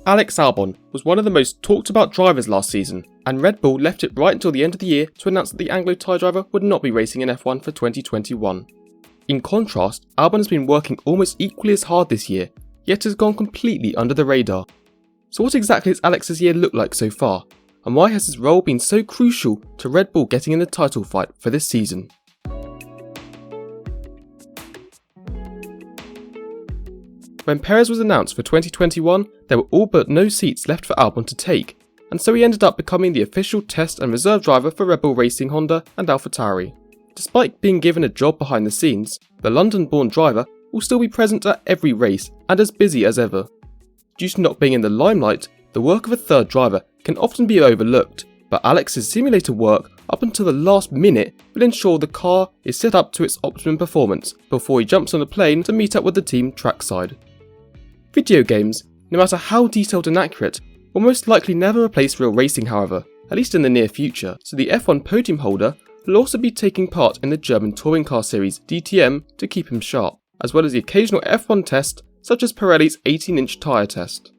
Alex Albon was one of the most talked about drivers last season, and Red Bull left it right until the end of the year to announce that the Anglo-Thai driver would not be racing in F1 for 2021. In contrast, Albon has been working almost equally as hard this year, yet has gone completely under the radar. So what exactly has Alex's year looked like so far, and why has his role been so crucial to Red Bull getting in the title fight for this season? When Perez was announced for 2021, there were all but no seats left for Albon to take, and so he ended up becoming the official test and reserve driver for Red Bull Racing Honda and AlphaTauri. Despite being given a job behind the scenes, the London-born driver will still be present at every race and as busy as ever. Due to not being in the limelight, the work of a third driver can often be overlooked, but Alex's simulator work up until the last minute will ensure the car is set up to its optimum performance before he jumps on a plane to meet up with the team trackside. Video games, no matter how detailed and accurate, will most likely never replace real racing however, at least in the near future, so the F1 podium holder will also be taking part in the German touring car series DTM to keep him sharp, as well as the occasional F1 test such as Pirelli's 18-inch tyre test.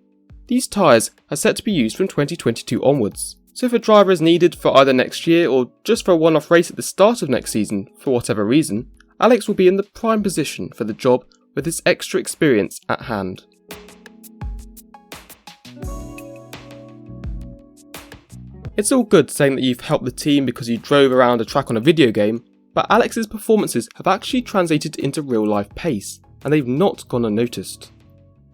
These tyres are set to be used from 2022 onwards, so if a driver is needed for either next year or just for a one-off race at the start of next season for whatever reason, Alex will be in the prime position for the job with his extra experience at hand. It's all good saying that you've helped the team because you drove around a track on a video game, but Alex's performances have actually translated into real-life pace, and they've not gone unnoticed.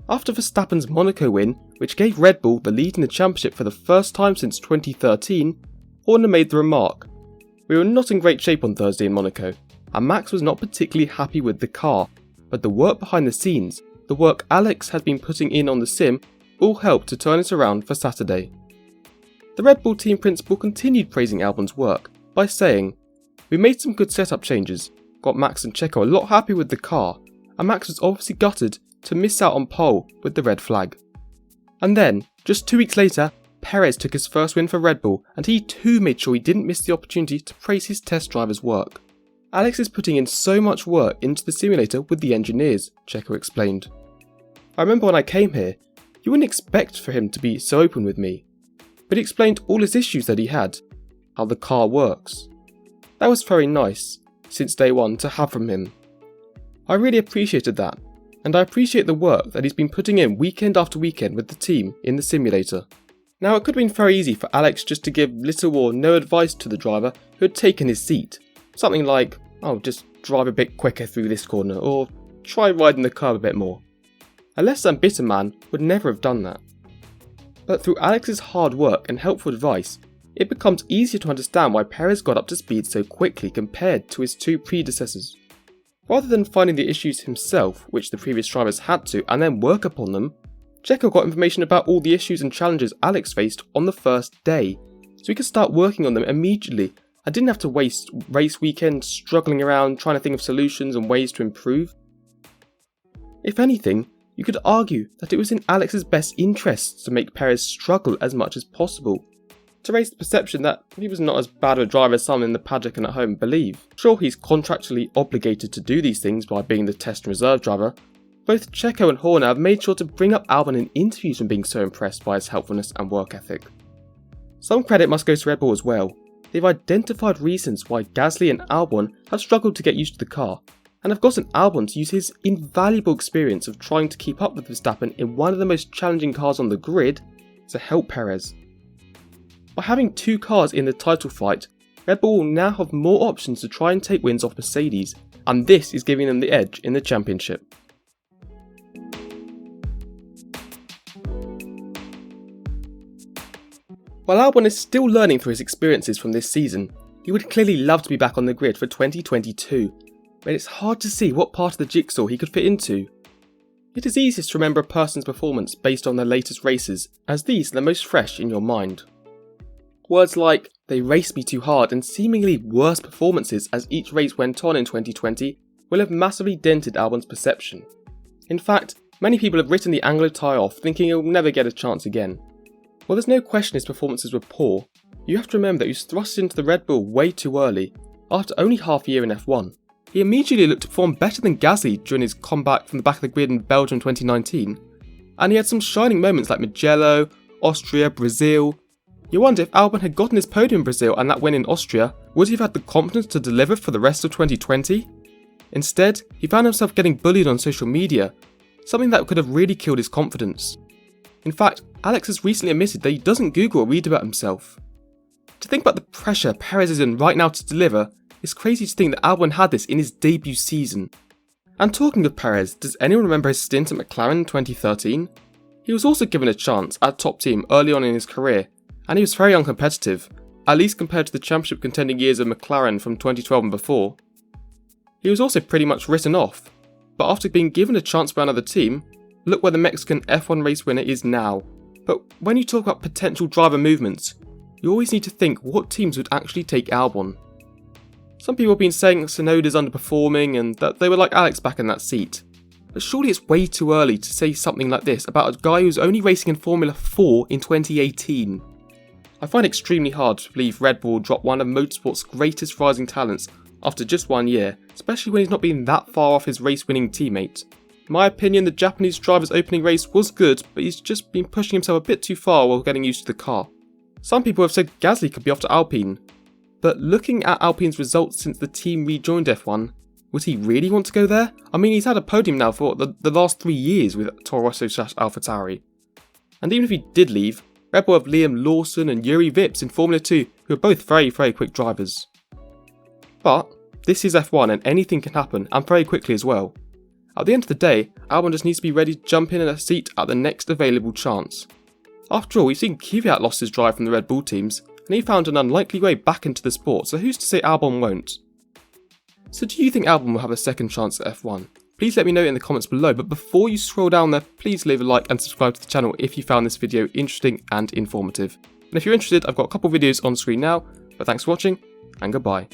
After Verstappen's Monaco win, which gave Red Bull the lead in the championship for the first time since 2013, Horner made the remark, "We were not in great shape on Thursday in Monaco, and Max was not particularly happy with the car, but the work behind the scenes, the work Alex had been putting in on the sim, all helped to turn it around for Saturday." The Red Bull team principal continued praising Albon's work by saying, "We made some good setup changes, got Max and Checo a lot happy with the car, and Max was obviously gutted to miss out on pole with the red flag." And then, just 2 weeks later, Perez took his first win for Red Bull, and he too made sure he didn't miss the opportunity to praise his test driver's work. "Alex is putting in so much work into the simulator with the engineers," Checo explained. "I remember when I came here, you wouldn't expect for him to be so open with me. But he explained all his issues that he had, how the car works. That was very nice, since day one, to have from him. I really appreciated that, and I appreciate the work that he's been putting in weekend after weekend with the team in the simulator." Now it could have been very easy for Alex just to give little or no advice to the driver who had taken his seat. Something like, "Oh, just drive a bit quicker through this corner," or "try riding the curb a bit more." A less than bitter man would never have done that. But through Alex's hard work and helpful advice, it becomes easier to understand why Perez got up to speed so quickly compared to his two predecessors. Rather than finding the issues himself, which the previous drivers had to, and then work upon them, Checo got information about all the issues and challenges Alex faced on the first day, so he could start working on them immediately and didn't have to waste race weekends struggling around trying to think of solutions and ways to improve. If anything, you could argue that it was in Alex's best interests to make Perez struggle as much as possible, to raise the perception that he was not as bad a driver as some in the paddock and at home believe. Sure, he's contractually obligated to do these things by being the test and reserve driver. Both Checo and Horner have made sure to bring up Albon in interviews and being so impressed by his helpfulness and work ethic. Some credit must go to Red Bull as well. They've identified reasons why Gasly and Albon have struggled to get used to the car, and have gotten Albon to use his invaluable experience of trying to keep up with Verstappen in one of the most challenging cars on the grid to help Perez. By having two cars in the title fight, Red Bull will now have more options to try and take wins off Mercedes, and this is giving them the edge in the championship. While Albon is still learning through his experiences from this season, he would clearly love to be back on the grid for 2022. But it's hard to see what part of the jigsaw he could fit into. It is easiest to remember a person's performance based on their latest races, as these are the most fresh in your mind. Words like, "they raced me too hard," and seemingly worse performances as each race went on in 2020 will have massively dented Albon's perception. In fact, many people have written the Anglo-Thai off thinking he'll never get a chance again. While there's no question his performances were poor, you have to remember that he was thrust into the Red Bull way too early, after only half a year in F1. He immediately looked to perform better than Gasly during his comeback from the back of the grid in Belgium 2019, and he had some shining moments like Mugello, Austria, Brazil. You wonder if Albon had gotten his podium in Brazil and that win in Austria, would he have had the confidence to deliver for the rest of 2020? Instead, he found himself getting bullied on social media, something that could have really killed his confidence. In fact, Alex has recently admitted that he doesn't Google or read about himself. To think about the pressure Perez is in right now to deliver, it's crazy to think that Albon had this in his debut season. And talking of Perez, does anyone remember his stint at McLaren in 2013? He was also given a chance at a top team early on in his career, and he was very uncompetitive, at least compared to the championship contending years of McLaren from 2012 and before. He was also pretty much written off, but after being given a chance by another team, look where the Mexican F1 race winner is now. But when you talk about potential driver movements, you always need to think what teams would actually take Albon. Some people have been saying that Tsunoda's underperforming and that they would like Alex back in that seat. But surely it's way too early to say something like this about a guy who's only racing in Formula 4 in 2018. I find it extremely hard to believe Red Bull dropped one of motorsport's greatest rising talents after just 1 year, especially when he's not been that far off his race-winning teammate. In my opinion, the Japanese driver's opening race was good, but he's just been pushing himself a bit too far while getting used to the car. Some people have said Gasly could be off to Alpine, but looking at Alpine's results since the team rejoined F1, would he really want to go there? I mean, he's had a podium now for the last 3 years with Toro Rosso/AlphaTauri. And even if he did leave, Red Bull have Liam Lawson and Yuri Vips in Formula 2, who are both very, very quick drivers. But this is F1 and anything can happen, and very quickly as well. At the end of the day, Albon just needs to be ready to jump in a seat at the next available chance. After all, we've seen Kvyat lost his drive from the Red Bull teams, and he found an unlikely way back into the sport, so who's to say Albon won't? So do you think Albon will have a second chance at F1? Please let me know in the comments below, but before you scroll down there, please leave a like and subscribe to the channel if you found this video interesting and informative. And if you're interested, I've got a couple videos on screen now, but thanks for watching, and goodbye.